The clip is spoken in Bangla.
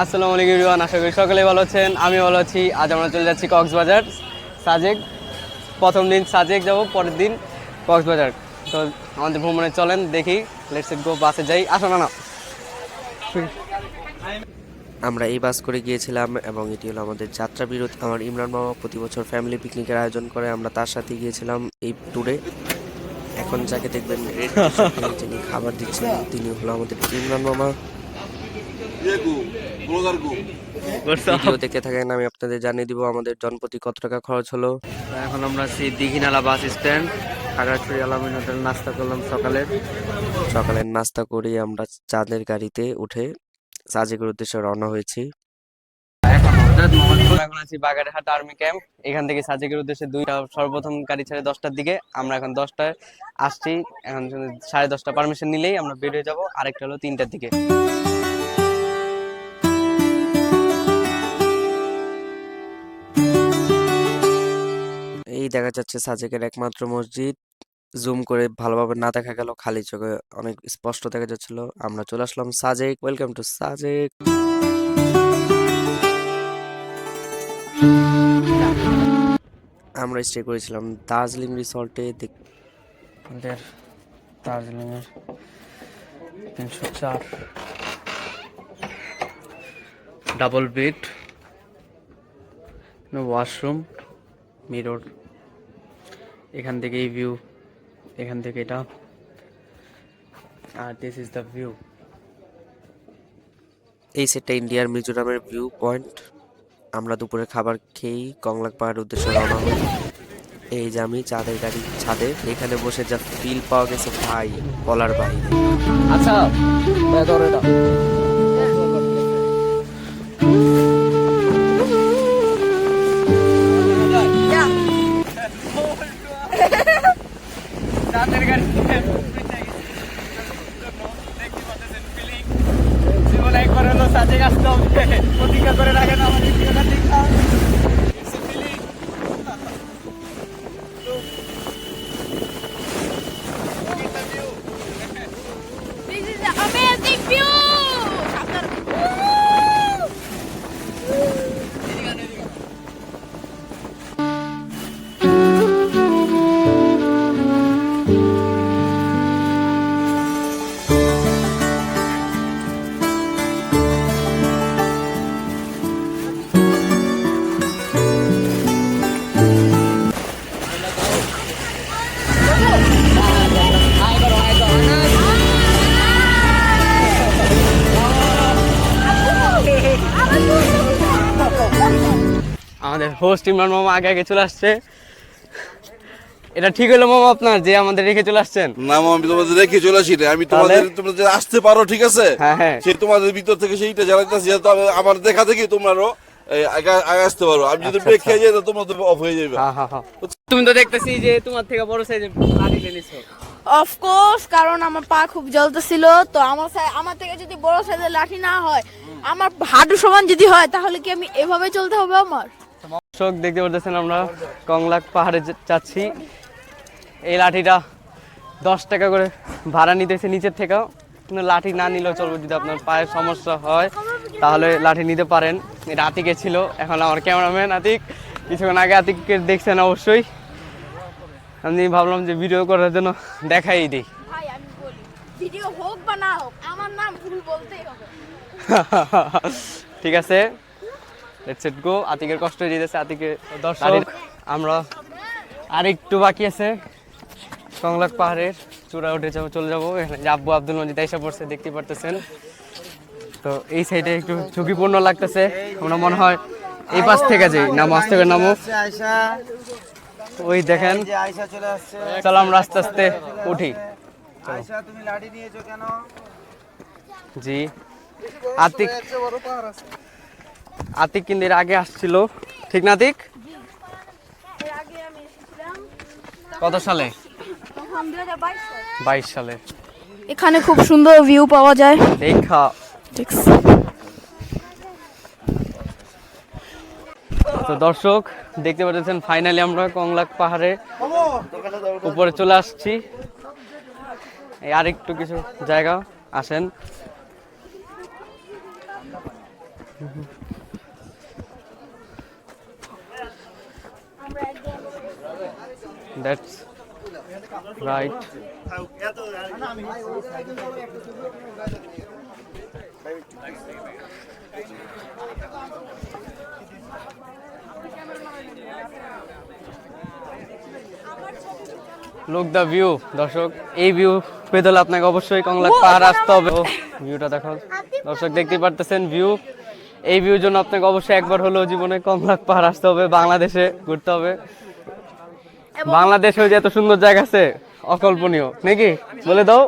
আসসালামু আলাইকুম এভরিওয়ান, আশা করি সকলেই ভালো আছেন। আমি ভালো আছি। আজ আমরা চলে যাচ্ছি কক্সবাজার, সাজেক। প্রথম দিন সাজেক যাব, পরের দিন কক্সবাজার। তো আমাদের ভ্রমণে চলেন, দেখি। লেটস গো, বাসে যাই। আসো না না। আমরা এই বাস করে গিয়েছিলাম এবং এটি হলো আমাদের যাত্রা বিরতি। আমার ইমরান মামা প্রতি বছর ফ্যামিলি পিকনিকের আয়োজন করে, আমরা তার সাথে গিয়েছিলাম এই ট্যুরে। এখন যাকে দেখবেন রেড টি শার্টে যিনি খাবার দিচ্ছেন তিনি হলো আমাদের ইমরান মামা। ভিডিও দেখতে থাকেন, আমি আপনাদের জানিয়ে দিব আমাদের জনপ্রতি কত টাকা খরচ হলো। এখন আমরা আছি দীঘিনালা বাস স্ট্যান্ড। খাগড়াছড়ি আলামিন হোটেল নাস্তা করলাম সকালের নাস্তা করে আমরা চাঁদের গাড়িতে উঠে সাজেকের উদ্দেশ্যে রওনা হয়েছি। এখন আছি বাগেরহাট আর্মি ক্যাম্প। এখান থেকে সাজেকের উদ্দেশ্যে দুইটা সর্বপ্রথম গাড়ি ছাড়ে 10টার দিকে। আমরা এখন 10টায় আসছি। এখন 10:30 পারমিশন নিলেই আমরা বেরিয়ে যাব। আরেকটা হলো 3টার দিকে। এই দেখা যাচ্ছে সাজেকের একমাত্র মসজিদ। জুম করে ভালোভাবে না দেখা গেল, খালি চোখে অনেক স্পষ্ট দেখা যাচ্ছিল। আমরা চলে আসলাম সাজেক। Welcome to Sajek. আমরা স্টে করেছিলাম দার্জিলিং রিসর্টে। আমাদের দার্জিলিংয়ের 304 ডাবল বেড, ওয়াশরুম, মিরর। এখান থেকে এই ভিউ, এখান থেকে এটা, আর দিস ইজ দ্য ভিউ। এই সেটটা ইন্ডিয়ার মিজোরামের ভিউ পয়েন্ট। আমরা দুপুরে খাবার খেয়েই কংলাক পাহাড়ের উদ্দেশ্যে রওনা হই। এই যে আমি চাঁদের গাড়ি ছাদে, এখানে বসে যা ফিল পাওয়া গেছে ভাই, বলার বাইরে। আচ্ছা, ধরো এটা। চাঁদের গাড়িতে জীবনে একবার হলো সাজেক আসতে হবে। প্রতিজ্ঞা করে রাখেন আমাদের জীবনে দেখা। This is the amazing view! আমাদের হোস্ট ইমরান মামা আগে আগে চলে আসছে। এটা ঠিক হলো মামা আপনার যে আমাদের রেখে চলে আসছেন? না মামা, আমি তোমাদের রেখে চলে আসি না। আমি তোমাদের, তোমরা যে আসতে পারো ঠিক আছে, হ্যাঁ হ্যাঁ, সেই তোমাদের ভিতর থেকে সেইটা জানাইতেছি, যেহেতু আমার দেখা থেকে তোমরাও আগে আসতে পারো। আমি যদি ব্রেক খেয়ে যাই তো তোমরা তো অফ হয়ে যাবে। হ্যাঁ হ্যাঁ হ্যাঁ। তুমি তো দেখতেছি যে তোমার থেকে বড় সাইজের লাঠি নিয়েছো। অফ কোর্স, কারণ আমার পা খুব জ্বলতেছিল। তো আমার থেকে যদি বড় সাইজের লাঠি না হয়, আমার হাঁটু সমান যদি হয়, তাহলে কি আমি এভাবে চলতে হবে আমার? দর্শক দেখতে পারতেছেন আমরা কংলাক পাহাড়ে যাচ্ছি। এই লাঠিটা 10 টাকা করে ভাড়া নিতেছে নিচের থেকেও, কিন্তু লাঠি না নিলেও চলবে। যদি আপনার পায়ের সমস্যা হয় তাহলে লাঠি নিতে পারেন। এটা আতিকে ছিল, এখন আমার ক্যামেরাম্যান আতিক। কিছুক্ষণ আগে আতিককে দেখছেন অবশ্যই। আমি ভাবলাম যে ভিডিও করার জন্য দেখাই দিই। ভাই আমি বলি, ভিডিও হোক বা না হোক, আমার নাম ভুল বলতেই হবে। ঠিক আছে, লেটস গো। আতিকের কষ্ট হয়ে যেতেছে। আতিকে দর্শক, আমরা আর একটু বাকি আছে কংলাক পাহাড়ের চূড়া উঠে চলে যাবো। এখানে আব্বু আব্দুল মজিদ এসে পড়ছে, দেখতে পারতেছেন। তো এই সাইডে একটু ঝুঁকিপূর্ণ লাগতেছে। আমরা মনে হয় এই পাশ থেকে যাই, নামো আস্তে করে নামো। ওই দেখেন, চলো আমরা আস্তে আস্তে উঠি। জি, আতিক আতিক কিন্তু এর আগে আসছিল, ঠিক না আতিক? এর আগে আমি এসেছিলাম কত সালে? তখন 22 সালে। এখানে খুব সুন্দর ভিউ পাওয়া যায়। দেখা তো দর্শক দেখতে পাচ্ছেন, ফাইনালি আমরা কংলাক পাহাড়ে উপরে চলে আসছি। এই আরেকটু কিছু জায়গা আসেন। That's right. Look the view. দর্শক, এই ভিউ পেতে হলে আপনাকে অবশ্যই কংলাক পাহাড় আসতে হবে। ভিউটা দেখো দর্শক, দেখতেই পারতেছেন ভিউ। এই ভিউর জন্য আপনাকে অবশ্যই একবার হলেও জীবনে কংলাক পাহাড় আসতে হবে, বাংলাদেশে ঘুরতে হবে। বাংলাদেশে যে এত সুন্দর জায়গা আছে অকল্পনীয়, নাকি বলে দাও।